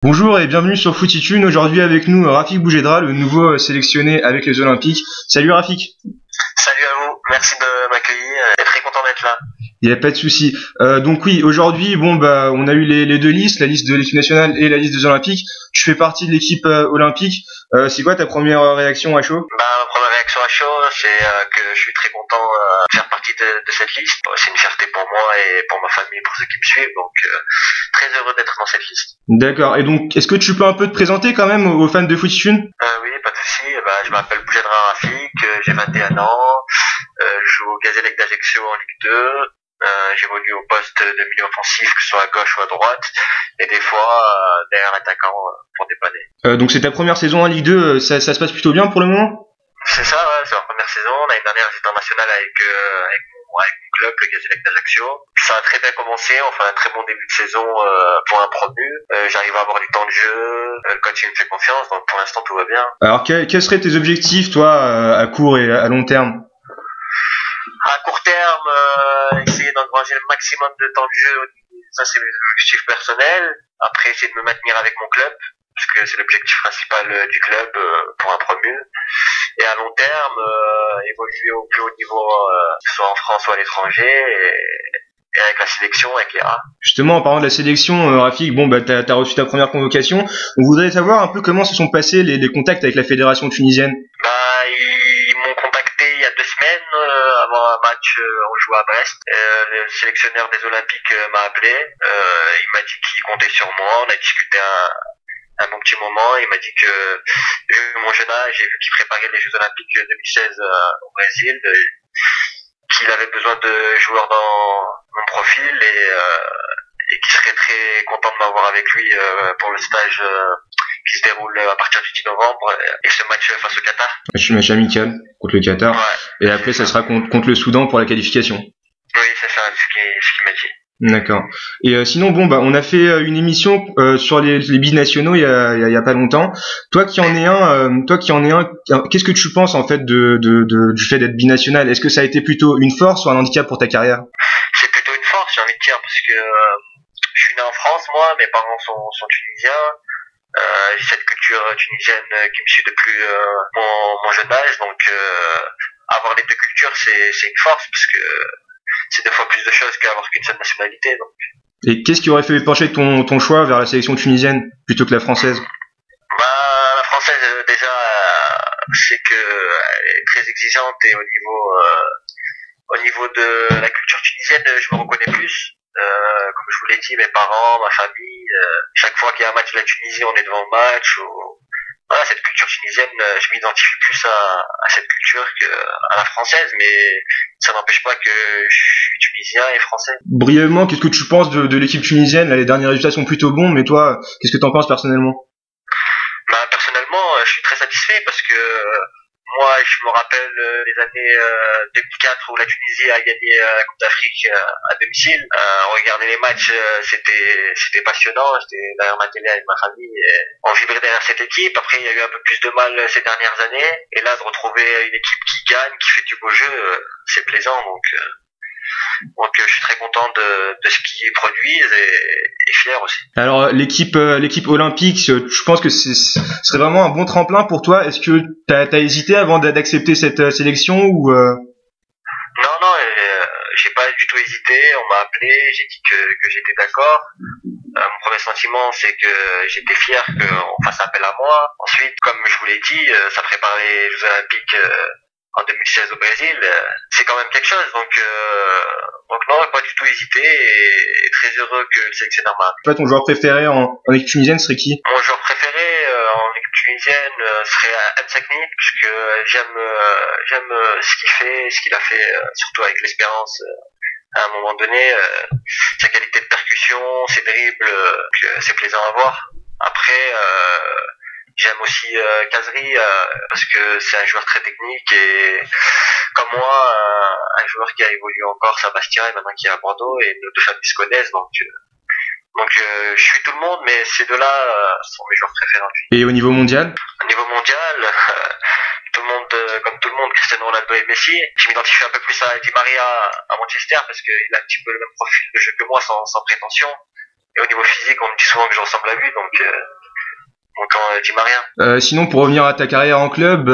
Bonjour et bienvenue sur Footitune. Aujourd'hui avec nous Rafik Boujedra, le nouveau sélectionné avec les Olympiques. Salut Rafik. Salut à vous, merci de m'accueillir, très content d'être là. Il n'y a pas de souci. Donc oui, aujourd'hui, on a eu les deux listes, la liste de l'équipe nationale et la liste des Olympiques. Tu fais partie de l'équipe olympique. C'est quoi ta première réaction à chaud? Ma première réaction à chaud, c'est que je suis très content de faire partie de cette liste. C'est une fierté pour moi et pour ma famille, pour ceux qui me suivent, donc très heureux d'être dans cette liste. D'accord. Et donc, est-ce que tu peux un peu te présenter quand même aux fans de Footitune? Oui, pas de souci. Je m'appelle Boujedra Rafik, j'ai 21 ans, je joue au Gazélec d'Ajaccio en Ligue 2. J'évolue au poste de milieu offensif, que ce soit à gauche ou à droite, et des fois derrière l'attaquant pour dépanner. Donc c'est ta première saison en Ligue 2, ça se passe plutôt bien pour le moment? C'est ça, ouais, c'est ma première saison. L'année dernière, j'étais en national avec mon club, le Gazélec d'Ajaccio. Ça a très bien commencé, on fait un très bon début de saison pour un promu. J'arrive à avoir du temps de jeu, le coach il me fait confiance, donc pour l'instant tout va bien. Alors quels seraient tes objectifs, toi, à court et à long terme? À court terme, essayer d'engranger le maximum de temps de jeu, ça c'est mes objectifs personnels. Après, essayer de me maintenir avec mon club, parce que c'est l'objectif principal du club pour un promu. Et à long terme, évoluer au plus haut niveau, que ce soit en France ou à l'étranger, et avec la sélection, avec les A. Justement, en parlant de la sélection, Rafik, t'as reçu ta première convocation. On voudrait savoir un peu comment se sont passés les contacts avec la fédération tunisienne. Ils m'ont contacté il y a 2 semaines, avant un match, on jouait à Brest. Le sélectionneur des Olympiques m'a appelé, il m'a dit qu'il comptait sur moi, on a discuté un bon petit moment, il m'a dit que, vu mon jeune âge et vu qu'il préparait les Jeux Olympiques 2016 au Brésil, qu'il avait besoin de joueurs dans mon profil et qu'il serait très content de m'avoir avec lui pour le stage qui se déroule à partir du 10 novembre et ce match face au Qatar. Match amical contre le Qatar. Ouais. Et après, ça sera contre le Soudan pour la qualification. Oui, c'est ça, ce qu'il m'a dit. D'accord. Et sinon, on a fait une émission sur les binationaux il y a pas longtemps. Toi qui en es un, qu'est-ce que tu penses en fait du fait d'être binational? Est-ce que ça a été plutôt une force ou un handicap pour ta carrière? C'est plutôt une force, j'ai envie de dire, parce que je suis né en France, moi, mes parents sont tunisiens. J'ai cette culture tunisienne qui me suit depuis mon jeune âge, donc avoir les deux cultures, c'est une force, parce que c'est 2 fois plus de choses qu'avoir qu'une seule nationalité. Donc. Et qu'est-ce qui aurait fait pencher ton choix vers la sélection tunisienne plutôt que la française? La française, déjà, je sais qu'elle est très exigeante et au niveau de la culture tunisienne, je me reconnais plus. Comme je vous l'ai dit, mes parents, ma famille, chaque fois qu'il y a un match de la Tunisie, on est devant le match. Voilà, cette culture tunisienne, je m'identifie plus à cette culture qu'à la française, mais ça n'empêche pas que je suis tunisien et français. Brièvement, qu'est-ce que tu penses de l'équipe tunisienne? Là, les derniers résultats sont plutôt bons, mais toi, qu'est-ce que t'en penses personnellement? Personnellement, je suis très satisfait parce que moi, je me rappelle les années 2004 où la Tunisie a gagné la Coupe d'Afrique à domicile. Regarder les matchs, c'était passionnant. J'étais derrière ma télé avec ma famille et on vibrait derrière cette équipe. Après, il y a eu un peu plus de mal ces dernières années. Et là, de retrouver une équipe qui gagne, qui fait du beau jeu, c'est plaisant. Donc, je suis très content de ce qu'ils produisent et fier aussi. Alors l'équipe olympique, je pense que ce serait vraiment un bon tremplin pour toi. Est-ce que t'as hésité avant d'accepter cette sélection ou Non, j'ai pas du tout hésité. On m'a appelé, j'ai dit que j'étais d'accord. Mon premier sentiment, c'est que j'étais fier qu'on fasse appel à moi. Ensuite, comme je vous l'ai dit, ça prépare les Jeux Olympiques en 2016 au Brésil, c'est quand même quelque chose. Donc non, pas du tout hésité et très heureux que le sélectionneur m'a appelé. En fait, ton joueur préféré en équipe tunisienne serait qui? Mon joueur préféré en équipe tunisienne serait Msakni, puisque j'aime ce qu'il fait, ce qu'il a fait, surtout avec l'Espérance. À un moment donné, sa qualité de percussion, ses dribbles, c'est plaisant à voir. Après, j'aime aussi Kazri parce que c'est un joueur très technique et comme moi, un joueur qui a évolué encore, Sébastien, et maintenant qui est à Bordeaux et nos 2 familles se connaissent. Donc je suis tout le monde, mais ces 2-là sont mes joueurs préférés. Et au niveau mondial? Au niveau mondial, tout le monde, comme tout le monde, Cristiano Ronaldo et Messi. Je m'identifie un peu plus à Di Maria à Manchester parce qu'il a un petit peu le même profil de jeu que moi, sans prétention. Et au niveau physique, on me dit souvent que je ressemble à lui, donc dis-moi rien. Sinon, pour revenir à ta carrière en club,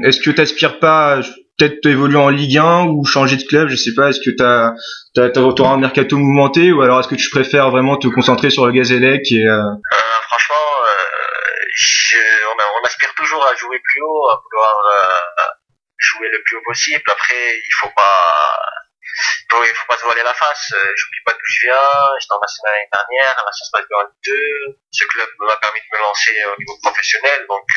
est-ce que t'aspires pas peut-être évoluer en Ligue 1 ou changer de club, je sais pas, est-ce que t'auras un mercato mouvementé ou alors est-ce que tu préfères vraiment te concentrer sur le Gazélec et Franchement, on aspire toujours à jouer plus haut, à vouloir jouer le plus haut possible. Après, il faut pas se voiler la face. J'oublie pas d'où je viens. J'étais en national l'année dernière. La ça se passe bien en Ligue 2. Ce club m'a permis de me lancer au niveau professionnel. Donc,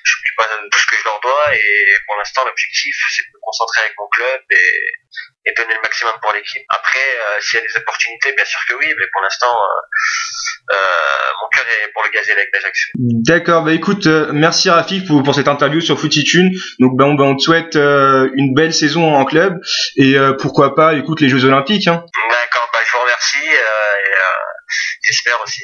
j'oublie pas tout ce que je leur dois. Et pour l'instant, l'objectif, c'est de me concentrer avec mon club et donner le maximum pour l'équipe. Après, s'il y a des opportunités, bien sûr que oui. Mais pour l'instant, mon cœur est pour le Gazélec d'Ajaccio. D'accord, bah écoute, merci Rafik pour cette interview sur Footitune. Donc on te souhaite une belle saison en club et pourquoi pas, écoute, les Jeux Olympiques. Hein. D'accord, je vous remercie et j'espère aussi.